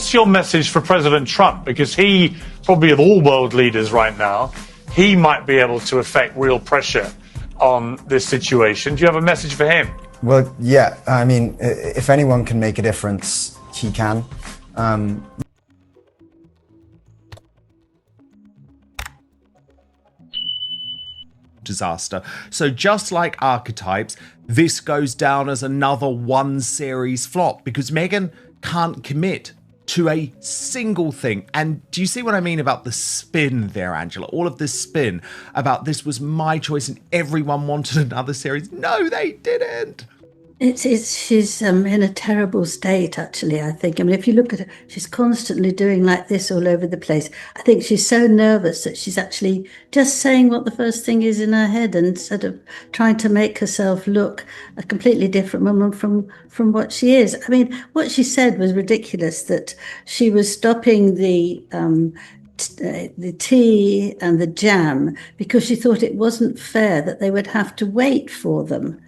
What's your message for President Trump? Because he, probably of all world leaders right now, he might be able to affect real pressure on this situation. Do you have a message for him? Well, yeah. I mean, if anyone can make a difference, he can. Disaster. So just like Archetypes, this goes down as another one series flop because Meghan can't commit to a single thing. And do you see what I mean about the spin there, Angela? All of this spin about this was my choice and everyone wanted another series. No, they didn't. She's in a terrible state, actually, I think. I mean, if you look at her, she's constantly doing like this all over the place. I think she's so nervous that she's actually just saying what the first thing is in her head and sort of trying to make herself look a completely different woman from what she is. I mean, what she said was ridiculous, that she was stopping the tea and the jam because she thought it wasn't fair that they would have to wait for them.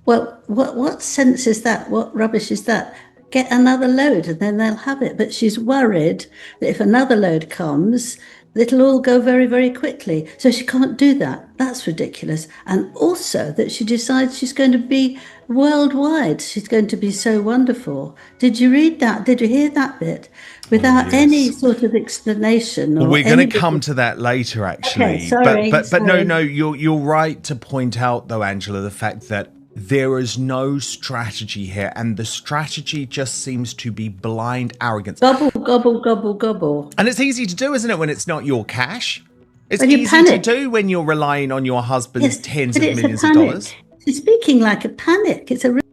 Well, what sense is that? What rubbish is that? Get another load and then they'll have it. But she's worried that if another load comes, it'll all go very, very quickly. So she can't do that. That's ridiculous. And also that she decides she's going to be worldwide. She's going to be so wonderful. Did you read that? Did you hear that bit? Without any sort of explanation. Well, we're going to come to that later, actually. Okay, sorry, but sorry. no, you're right to point out, though, Angela, the fact that there is no strategy here, and the strategy just seems to be blind arrogance. Gobble, gobble, gobble, gobble. And it's easy to do, isn't it, when it's not your cash? It's When you easy panic. to do when you're relying on your husband's tens of but it's a millions of panic. dollars. She's speaking like a panic. It's a real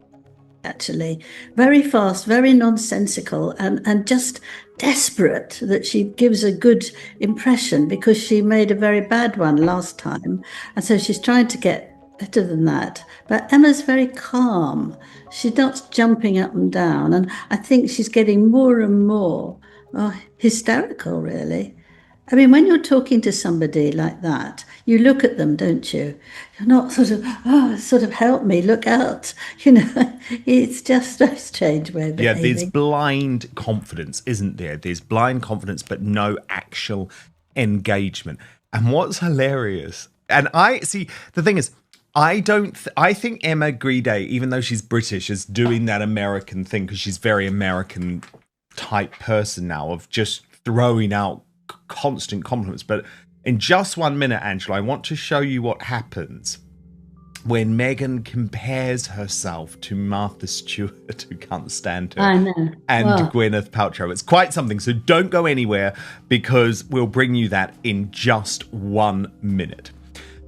actually very fast, very nonsensical, and just desperate that she gives a good impression because she made a very bad one last time. And so she's trying to get better than that. But Emma's very calm. She's not jumping up and down. And I think she's getting more and more hysterical, really. I mean, when you're talking to somebody like that, you look at them, don't you? You're not sort of, help me, look out. You know, it's just a strange way of behaving. Yeah, there's blind confidence, isn't there? There's blind confidence, but no actual engagement. And what's hilarious, and the thing is, I think Emma Grede, even though she's British, is doing that American thing because she's very American type person now of just throwing out constant compliments. But in just 1 minute, Angela, I want to show you what happens when Meghan compares herself to Martha Stewart, who can't stand her, I know. and Gwyneth Paltrow. It's quite something, so don't go anywhere because we'll bring you that in just 1 minute.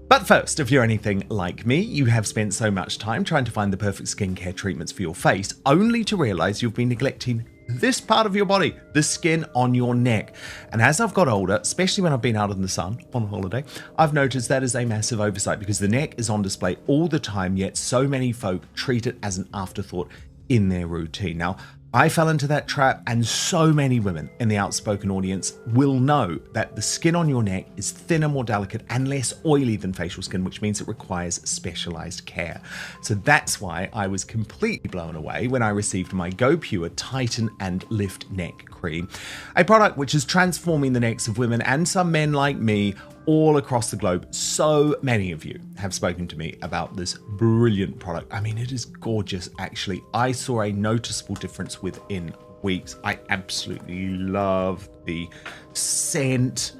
But first, if you're anything like me, you have spent so much time trying to find the perfect skincare treatments for your face, only to realise you've been neglecting this part of your body, the skin on your neck. And as I've got older, especially when I've been out in the sun on holiday, I've noticed that is a massive oversight because the neck is on display all the time, yet so many folk treat it as an afterthought in their routine. Now, I fell into that trap, and so many women in the outspoken audience will know that the skin on your neck is thinner, more delicate, and less oily than facial skin, which means it requires specialized care. So that's why I was completely blown away when I received my Go Pure Tighten and Lift Neck Cream, a product which is transforming the necks of women and some men like me all across the globe. So many of you have spoken to me about this brilliant product. I mean, it is gorgeous, actually. I saw a noticeable difference within weeks. I absolutely love the scent.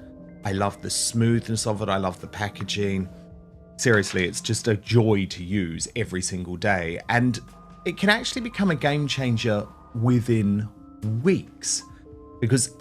I love the smoothness of it. I love the packaging. Seriously, it's just a joy to use every single day. And it can actually become a game changer within weeks. Because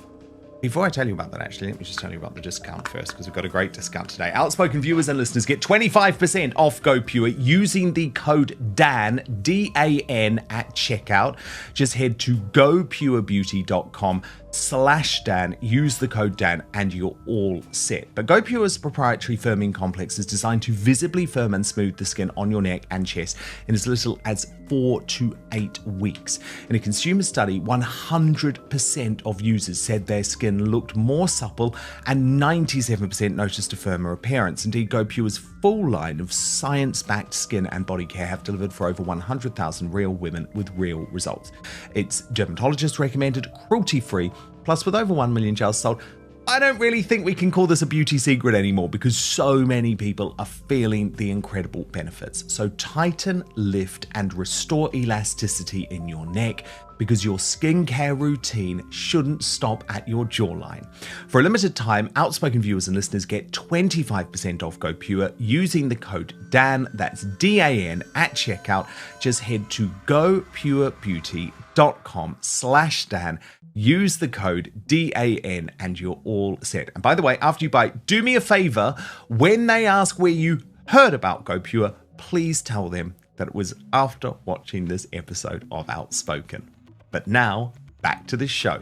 before I tell you about that, actually, let me just tell you about the discount first, because we've got a great discount today. Outspoken viewers and listeners get 25% off Go Pure using the code DAN, D-A-N, at checkout. Just head to gopurebeauty.com/ GoPure.com/Dan, use the code Dan, and you're all set. But GoPure's proprietary firming complex is designed to visibly firm and smooth the skin on your neck and chest in as little as 4 to 8 weeks. In a consumer study, 100% of users said their skin looked more supple and 97% noticed a firmer appearance. Indeed, GoPure's full line of science-backed skin and body care have delivered for over 100,000 real women with real results. It's dermatologist recommended, cruelty-free, plus with over 1 million gels sold. I don't really think we can call this a beauty secret anymore because so many people are feeling the incredible benefits. So tighten, lift, and restore elasticity in your neck because your skincare routine shouldn't stop at your jawline. For a limited time, Outspoken viewers and listeners get 25% off GoPure using the code DAN, that's D-A-N, at checkout. Just head to gopurebeauty.com/Dan. Use the code DAN and you're all set. And by the way, after you buy, do me a favor. When they ask where you heard about GoPure, please tell them that it was after watching this episode of Outspoken. But now, back to the show.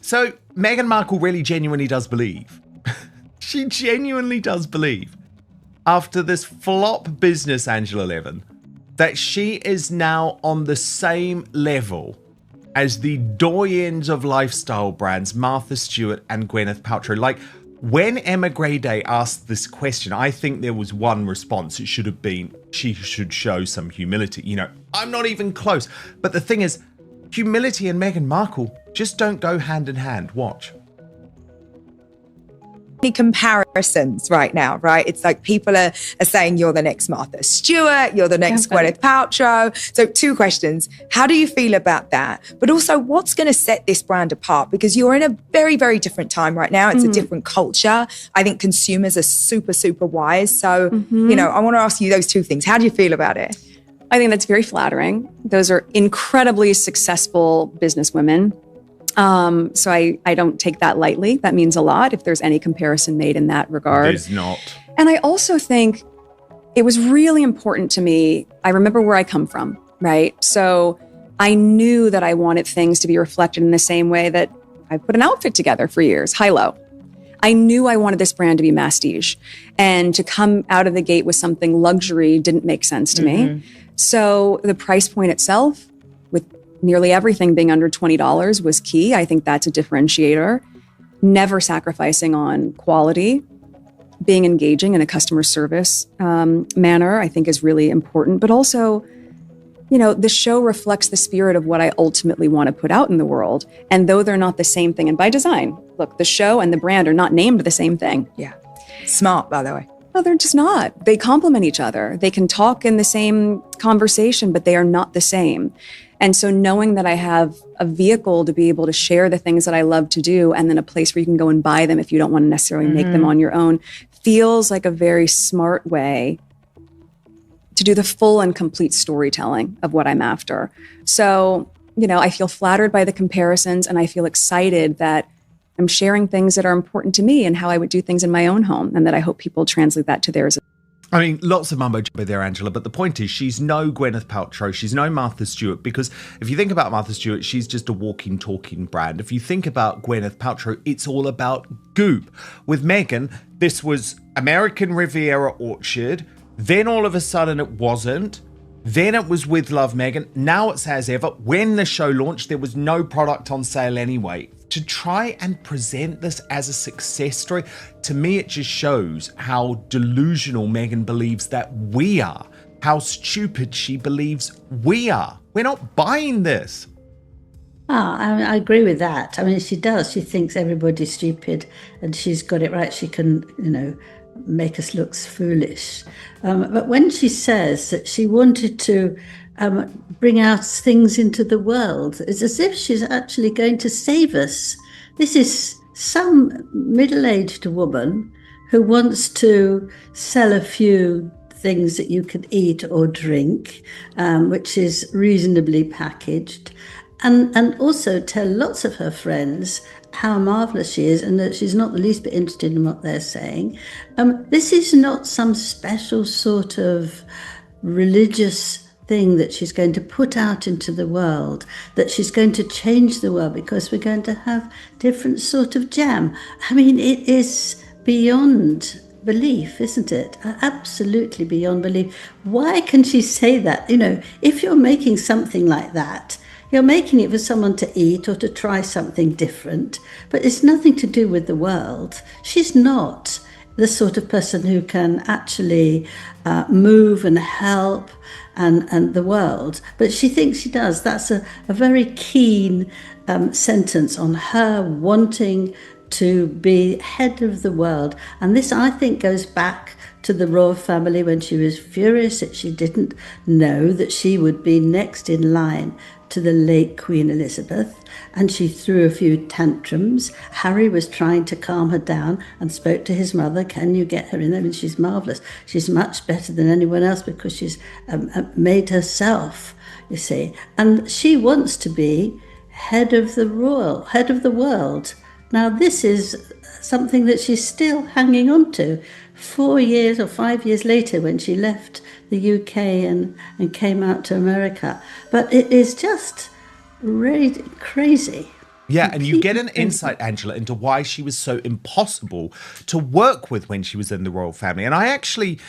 So, Meghan Markle really genuinely does believe. She genuinely does believe, after this flop business, Angela Levin, that she is now on the same level as the doyens of lifestyle brands, Martha Stewart and Gwyneth Paltrow. Like, when Emma Greyday asked this question, I think there was one response. It should have been, she should show some humility. You know, I'm not even close. But the thing is, humility and Meghan Markle just don't go hand in hand. Watch. Comparisons right now, right? It's like people are saying you're the next Martha Stewart, you're the next Gwyneth Paltrow. So 2 questions. How do you feel about that? But also, what's going to set this brand apart? Because you're in a very, very different time right now. It's a different culture. I think consumers are super, super wise. So, you know, I want to ask you those 2 things. How do you feel about it? I think that's very flattering. Those are incredibly successful businesswomen. So I don't take that lightly. That means a lot if there's any comparison made in that regard. There's not. And I also think it was really important to me. I remember where I come from, right? So I knew that I wanted things to be reflected in the same way that I put an outfit together for years, high-low. I knew I wanted this brand to be masstige, and to come out of the gate with something luxury didn't make sense to me. So the price point itself, with nearly everything being under $20, was key. I think that's a differentiator. Never sacrificing on quality. Being engaging in a customer service manner, I think, is really important. But also, you know, the show reflects the spirit of what I ultimately want to put out in the world. And though they're not the same thing, and by design, look, the show and the brand are not named the same thing. Yeah. Smart, by the way. No, they're just not. They complement each other. They can talk in the same conversation, but they are not the same. And so knowing that I have a vehicle to be able to share the things that I love to do, and then a place where you can go and buy them if you don't want to necessarily make them on your own, feels like a very smart way to do the full and complete storytelling of what I'm after. So, you know, I feel flattered by the comparisons, and I feel excited that I'm sharing things that are important to me and how I would do things in my own home, and that I hope people translate that to theirs. I mean, lots of mumbo jumbo there, Angela, but the point is she's no Gwyneth Paltrow, she's no Martha Stewart, because if you think about Martha Stewart, she's just a walking, talking brand. If you think about Gwyneth Paltrow, it's all about goop. With Meghan, this was American Riviera Orchard, then all of a sudden it wasn't, then it was With Love Meghan, now it's As Ever. When the show launched, there was no product on sale anyway. To try and present this as a success story, to me it just shows how delusional Meghan believes that we are, how stupid she believes we are. We're not buying this. I agree with that. I mean, she does. She thinks everybody's stupid, and she's got it right. She can, you know, make us look foolish. But when she says that she wanted to bring out things into the world, it's as if she's actually going to save us. This is some middle-aged woman who wants to sell a few things that you can eat or drink, which is reasonably packaged, and also tell lots of her friends how marvellous she is, and that she's not the least bit interested in what they're saying. This is not some special sort of religious thing that she's going to put out into the world, that she's going to change the world because we're going to have different sort of jam. I mean, it is beyond belief, isn't it? Absolutely beyond belief. Why can she say that? You know, if you're making something like that, you're making it for someone to eat or to try something different, but it's nothing to do with the world. She's not the sort of person who can actually move and help and the world, but she thinks she does. That's a very keen sentence on her wanting to be head of the world. And this, I think, goes back to the royal family when she was furious that she didn't know that she would be next in line to the late Queen Elizabeth, and she threw a few tantrums. Harry was trying to calm her down and spoke to his mother, can you get her in there? I mean, she's marvellous. She's much better than anyone else because she's made herself, you see. And she wants to be head of the world. Now, this is something that she's still hanging on to 4 years or 5 years later when she left the UK and came out to America. But it is just really crazy. Yeah, and you get an insight, Angela, into why she was so impossible to work with when she was in the royal family. And I actually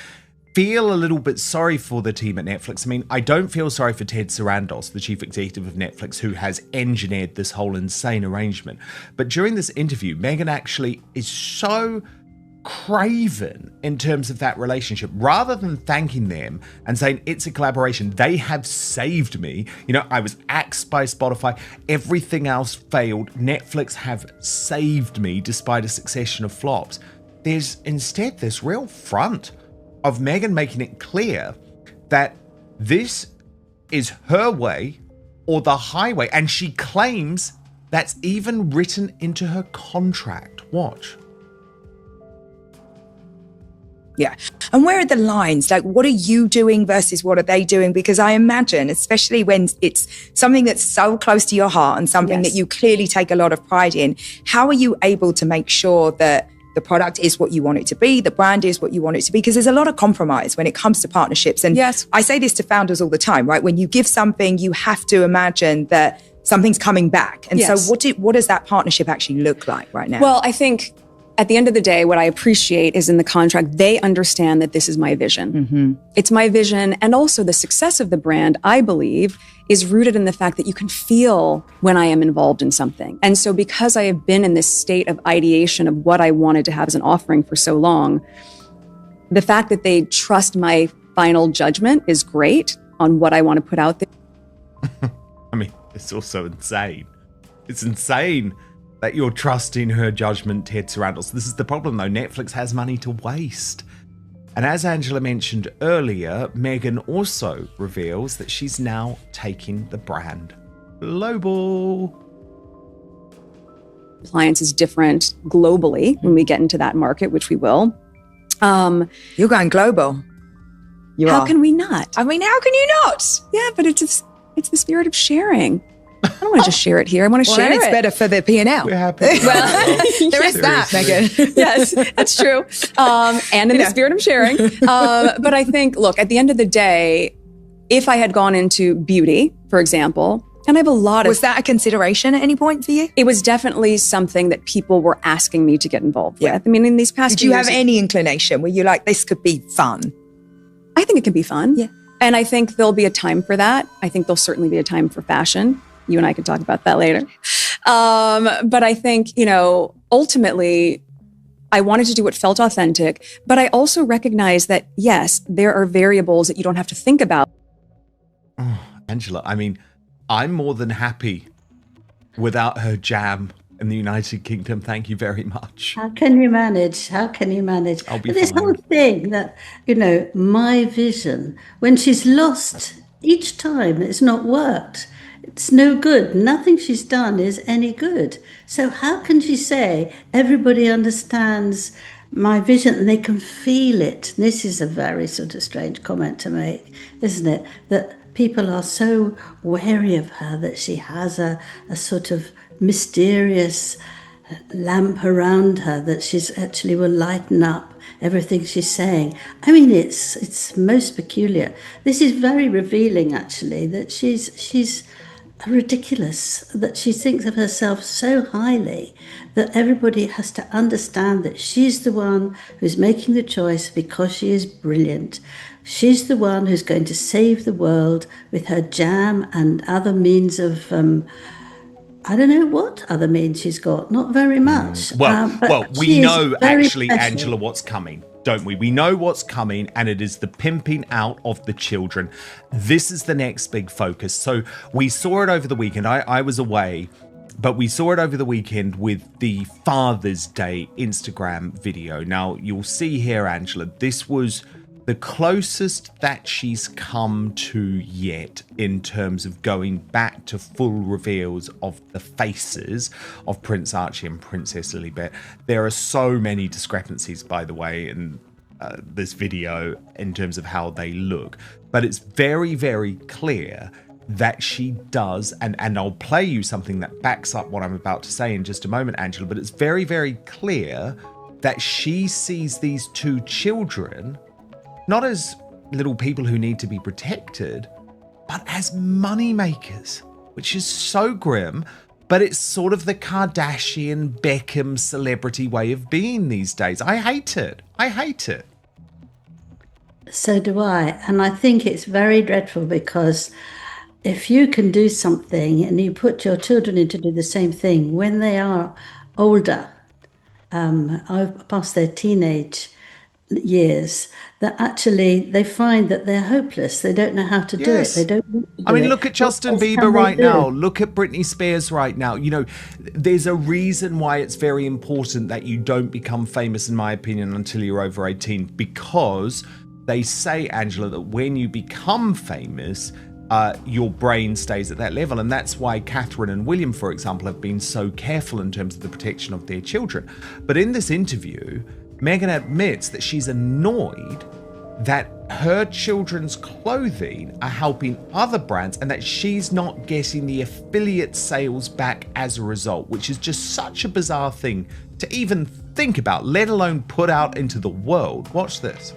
feel a little bit sorry for the team at Netflix. I mean, I don't feel sorry for Ted Sarandos, the chief executive of Netflix, who has engineered this whole insane arrangement. But during this interview, Meghan actually is so craven in terms of that relationship. Rather than thanking them and saying it's a collaboration, they have saved me. You know, I was axed by Spotify. Everything else failed. Netflix have saved me despite a succession of flops. There's instead this real front of Meghan making it clear that this is her way or the highway. And she claims that's even written into her contract. Watch. Yeah. And where are the lines? Like, what are you doing versus what are they doing? Because I imagine, especially when it's something that's so close to your heart and something that you clearly take a lot of pride in, how are you able to make sure that the product is what you want it to be, the brand is what you want it to be? Because there's a lot of compromise when it comes to partnerships. And I say this to founders all the time, right? When you give something, you have to imagine that something's coming back. And so what does that partnership actually look like right now? Well, I think at the end of the day, what I appreciate is in the contract, they understand that this is my vision. Mm-hmm. It's my vision. And also the success of the brand, I believe, is rooted in the fact that you can feel when I am involved in something. And so because I have been in this state of ideation of what I wanted to have as an offering for so long, the fact that they trust my final judgment is great on what I want to put out there. I mean, it's also insane. It's insane that you're trusting her judgment, Ted Sarandos. This is the problem, though. Netflix has money to waste. And as Angela mentioned earlier, Meghan also reveals that she's now taking the brand global. Appliance is different globally when we get into that market, which we will. You're going global. How can we not? I mean, how can you not? Yeah, but it's the spirit of sharing. I don't want to just share it here. I want to share it. It's better for the P&L. We're happy. Well, there is that, Meghan. Yes, that's true. And in the spirit of sharing. But I think, look, at the end of the day, if I had gone into beauty, for example, and I have a lot of... Was that a consideration at any point for you? It was definitely something that people were asking me to get involved with. I mean, in these past Did you have any inclination? Were you like, this could be fun? I think it can be fun. Yeah. And I think there'll be a time for that. I think there'll certainly be a time for fashion. You and I could talk about that later. But I think, ultimately, I wanted to do what felt authentic, but I also recognize that, yes, there are variables that you don't have to think about. Oh, Angela, I mean, I'm more than happy without her jam in the United Kingdom. Thank you very much. How can you manage? I'll be this fine. Whole thing that, my vision, when she's lost each time, it's not worked. It's no good. Nothing she's done is any good. So how can she say everybody understands my vision and they can feel it? This is a very sort of strange comment to make, isn't it? That people are so wary of her that she has a sort of mysterious lamp around her that she's actually will lighten up everything she's saying. I mean, it's most peculiar. This is very revealing, actually, that she's ridiculous, that she thinks of herself so highly that everybody has to understand that she's the one who's making the choice because she is brilliant. She's the one who's going to save the world with her jam and other means of I don't know what other means she's got. Not very much. Well, we she is know very actually, special. Angela, what's coming, don't we? We know what's coming, and it is the pimping out of the children. This is the next big focus. So we saw it over the weekend. I was away, but we saw it over the weekend with the Father's Day Instagram video. Now, you'll see here, Angela, this was the closest that she's come to yet in terms of going back to full reveals of the faces of Prince Archie and Princess Lilibet. There are so many discrepancies, by the way, in this video in terms of how they look. But it's very, very clear that she does, and I'll play you something that backs up what I'm about to say in just a moment, Angela, but it's very, very clear that she sees these two children not as little people who need to be protected, but as money makers, which is so grim, but it's sort of the Kardashian, Beckham celebrity way of being these days. I hate it. I hate it. So do I. And I think it's very dreadful because if you can do something and you put your children in to do the same thing when they are older, past their teenage years, that actually they find that they're hopeless. They don't know how to do it. They don't want to do I mean, it. look at Justin What else Bieber can they right do? now. Look at Britney Spears right now. You know, there's a reason why it's very important that you don't become famous, in my opinion, until you're over 18, because they say, Angela, that when you become famous, your brain stays at that level. And that's why Catherine and William, for example, have been so careful in terms of the protection of their children. But in this interview, Meghan admits that she's annoyed that her children's clothing are helping other brands and that she's not getting the affiliate sales back as a result, which is just such a bizarre thing to even think about, let alone put out into the world. Watch this.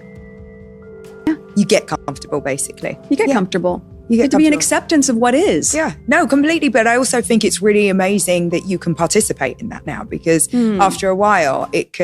You get comfortable, basically. You get comfortable. You get to be an comfortable. acceptance of what is. Yeah, no, completely. But I also think it's really amazing that you can participate in that now, because after a while, it can